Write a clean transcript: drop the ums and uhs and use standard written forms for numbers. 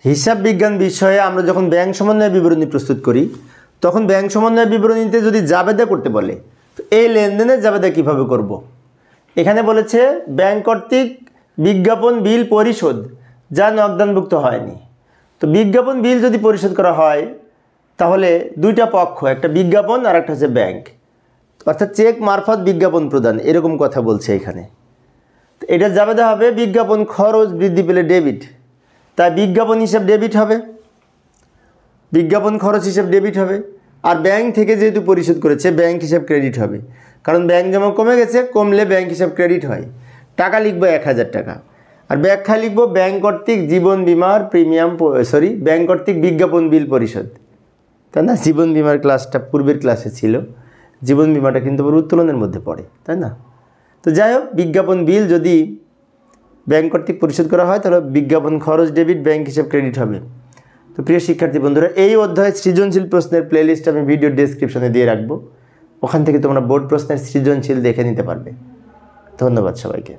হিসাব বিজ্ঞান বিষয়ে আমরা যখন ব্যাংক সমন্বয় বিবরণী প্রস্তুত করি তখন ব্যাংক সমন্বয় বিবরণীতে যদি জাবেদা করতে বলে তো এই লেনদেনের জাবেদা কিভাবে করব। এখানে বলেছে ব্যাংক কর্তৃক বিজ্ঞাপন বিল পরিশোধ যা নগদানভুক্ত হয়নি। তো বিজ্ঞাপন বিল যদি পরিশোধ করা হয় তাহলে দুইটা পক্ষ, একটা বিজ্ঞাপন আর একটা হচ্ছে ব্যাংক, অর্থাৎ চেক মারফত বিজ্ঞাপন প্রদান, এরকম কথা বলছে এখানে। তো এটা জাবেদা হবে বিজ্ঞাপন খরচ বৃদ্ধি পেলে ডেবিট, তাই বিজ্ঞাপন হিসাব ডেবিট হবে, বিজ্ঞাপন খরচ হিসাব ডেবিট হবে। আর ব্যাংক থেকে যেহেতু পরিশোধ করেছে ব্যাংক হিসাব ক্রেডিট হবে, কারণ ব্যাংক জমা কমে গেছে, কমলে ব্যাংক হিসাব ক্রেডিট হয়। টাকা লিখবো 1000 টাকা, আর ব্যাখ্যা লিখবো ব্যাংক কর্তৃক জীবন বিমার প্রিমিয়াম ব্যাংক কর্তৃক বিজ্ঞাপন বিল পরিশোধ, তাই না? জীবন বিমার ক্লাসটা পূর্বের ক্লাসে ছিল, জীবন বিমাটা কিন্তু উত্তোলনের মধ্যে পড়ে, তাই না? তো যাই হোক, বিজ্ঞাপন বিল যদি ব্যাংক কর্তৃক পরিশোধ করা হয় তাহলে বিজ্ঞাপন খরচ ডেবিট, ব্যাংক হিসাব ক্রেডিট হবে। তো প্রিয় শিক্ষার্থী বন্ধুরা, এই অধ্যায়ে সৃজনশীল প্রশ্নের প্লেলিস্ট আমি ভিডিও ডেসক্রিপশনে দিয়ে রাখবো, ওখান থেকে তোমরা বোর্ড প্রশ্নের সৃজনশীল দেখে নিতে পারবে। ধন্যবাদ সবাইকে।